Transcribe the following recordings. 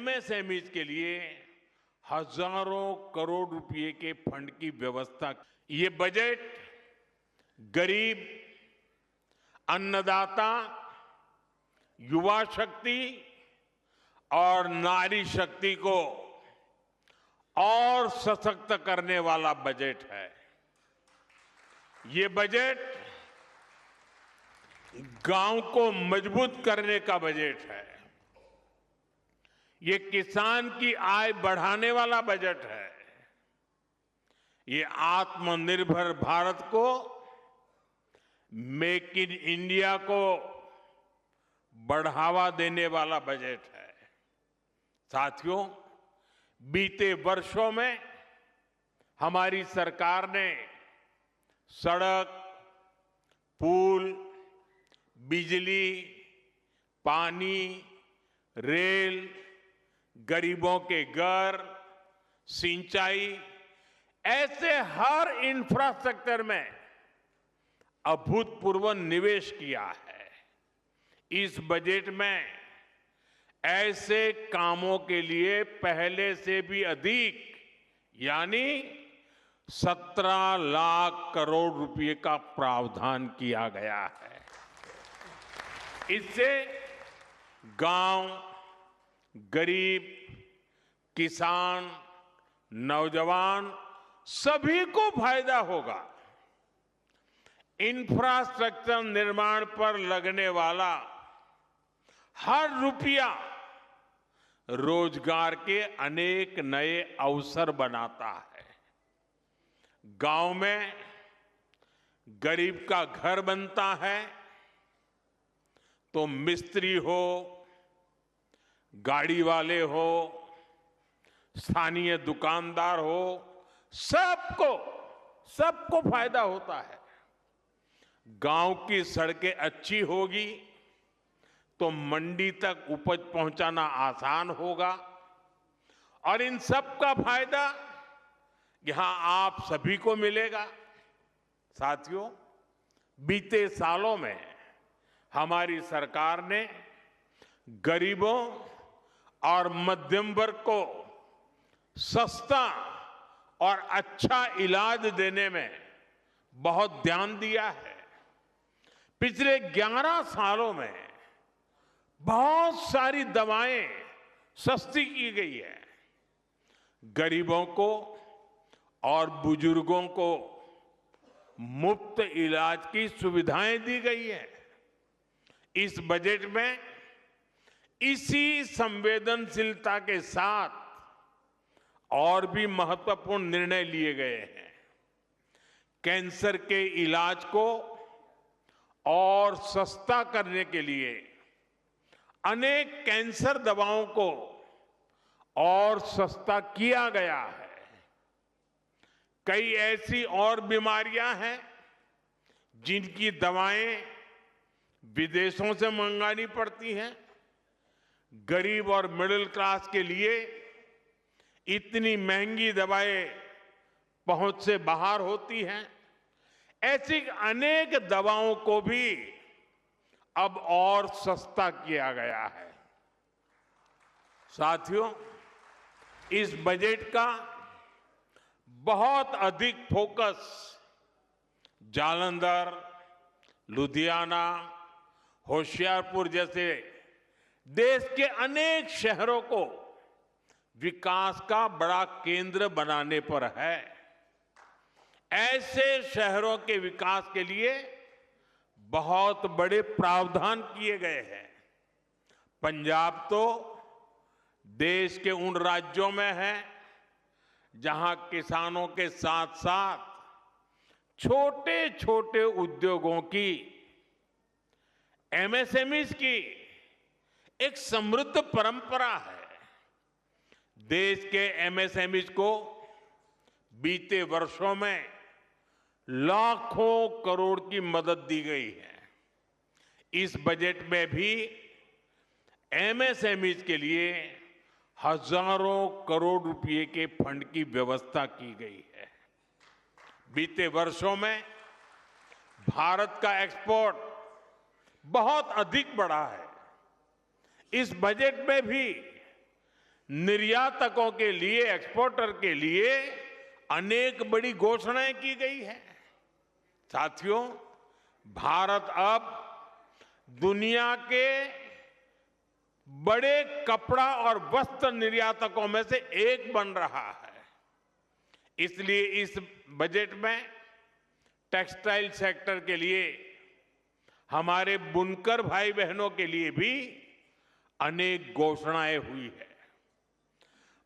MSMEs के लिए हजारों करोड़ रुपए के फंड की व्यवस्था। ये बजट गरीब, अन्नदाता, युवा शक्ति और नारी शक्ति को और सशक्त करने वाला बजट है। ये बजट गांव को मजबूत करने का बजट है। ये किसान की आय बढ़ाने वाला बजट है। ये आत्मनिर्भर भारत को, मेक इन इंडिया को बढ़ावा देने वाला बजट है। साथियों, बीते वर्षों में हमारी सरकार ने सड़क, पुल, बिजली, पानी, रेल, गरीबों के घर, सिंचाई, ऐसे हर इंफ्रास्ट्रक्चर में अभूतपूर्व निवेश किया है। इस बजट में ऐसे कामों के लिए पहले से भी अधिक यानी 17 लाख करोड़ रुपए का प्रावधान किया गया है। इससे गांव, गरीब, किसान, नौजवान सभी को फायदा होगा। इंफ्रास्ट्रक्चर निर्माण पर लगने वाला हर रुपया रोजगार के अनेक नए अवसर बनाता है। गांव में गरीब का घर बनता है तो मिस्त्री हो, गाड़ी वाले हो, स्थानीय दुकानदार हो, सबको फायदा होता है। गांव की सड़कें अच्छी होगी तो मंडी तक उपज पहुंचाना आसान होगा और इन सब का फायदा यहां आप सभी को मिलेगा। साथियों, बीते सालों में हमारी सरकार ने गरीबों और मध्यम वर्ग को सस्ता और अच्छा इलाज देने में बहुत ध्यान दिया है। पिछले 11 सालों में बहुत सारी दवाएं सस्ती की गई है। गरीबों को और बुजुर्गों को मुफ्त इलाज की सुविधाएं दी गई है। इस बजट में इसी संवेदनशीलता के साथ और भी महत्वपूर्ण निर्णय लिए गए हैं। कैंसर के इलाज को और सस्ता करने के लिए अनेक कैंसर दवाओं को और सस्ता किया गया है। कई ऐसी और बीमारियां हैं जिनकी दवाएं विदेशों से मंगानी पड़ती हैं। गरीब और मिडिल क्लास के लिए इतनी महंगी दवाएं पहुंच से बाहर होती हैं। ऐसी अनेक दवाओं को भी अब और सस्ता किया गया है। साथियों, इस बजट का बहुत अधिक फोकस जालंधर, लुधियाना, होशियारपुर जैसे देश के अनेक शहरों को विकास का बड़ा केंद्र बनाने पर है। ऐसे शहरों के विकास के लिए बहुत बड़े प्रावधान किए गए हैं। पंजाब तो देश के उन राज्यों में है जहां किसानों के साथ साथ छोटे छोटे उद्योगों की, एमएसएमईज की एक समृद्ध परंपरा है। देश के एमएसएमईज को बीते वर्षों में लाखों करोड़ की मदद दी गई है। इस बजट में भी एमएसएमईज के लिए हजारों करोड़ रुपए के फंड की व्यवस्था की गई है। बीते वर्षों में भारत का एक्सपोर्ट बहुत अधिक बढ़ा है। इस बजट में भी निर्यातकों के लिए, एक्सपोर्टर के लिए अनेक बड़ी घोषणाएं की गई है। साथियों, भारत अब दुनिया के बड़े कपड़ा और वस्त्र निर्यातकों में से एक बन रहा है। इसलिए इस बजट में टेक्सटाइल सेक्टर के लिए, हमारे बुनकर भाई बहनों के लिए भी अनेक घोषणाएं हुई है।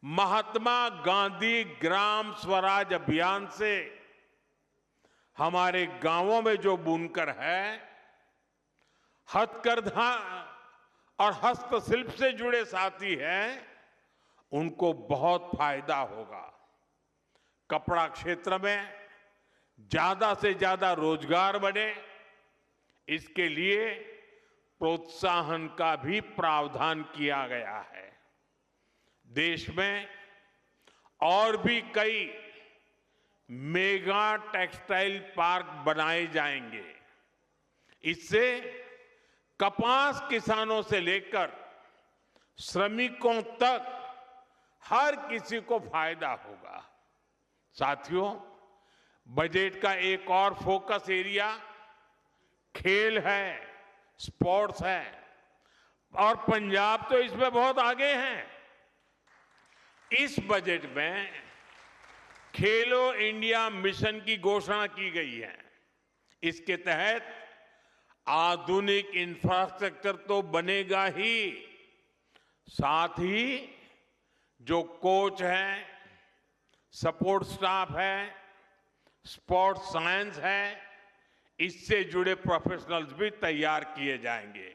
महात्मा गांधी ग्राम स्वराज अभियान से हमारे गांवों में जो बुनकर है, हथकरघा और हस्तशिल्प से जुड़े साथी हैं, उनको बहुत फायदा होगा। कपड़ा क्षेत्र में ज्यादा से ज्यादा रोजगार बने, इसके लिए प्रोत्साहन का भी प्रावधान किया गया है। देश में और भी कई मेगा टेक्सटाइल पार्क बनाए जाएंगे। इससे कपास किसानों से लेकर श्रमिकों तक हर किसी को फायदा होगा। साथियों, बजट का एक और फोकस एरिया खेल है, स्पोर्ट्स है, और पंजाब तो इसमें बहुत आगे हैं। इस बजट में खेलो इंडिया मिशन की घोषणा की गई है। इसके तहत आधुनिक इंफ्रास्ट्रक्चर तो बनेगा ही, साथ ही जो कोच हैं, सपोर्ट स्टाफ है, स्पोर्ट्स साइंस है, इससे जुड़े प्रोफेशनल्स भी तैयार किए जाएंगे।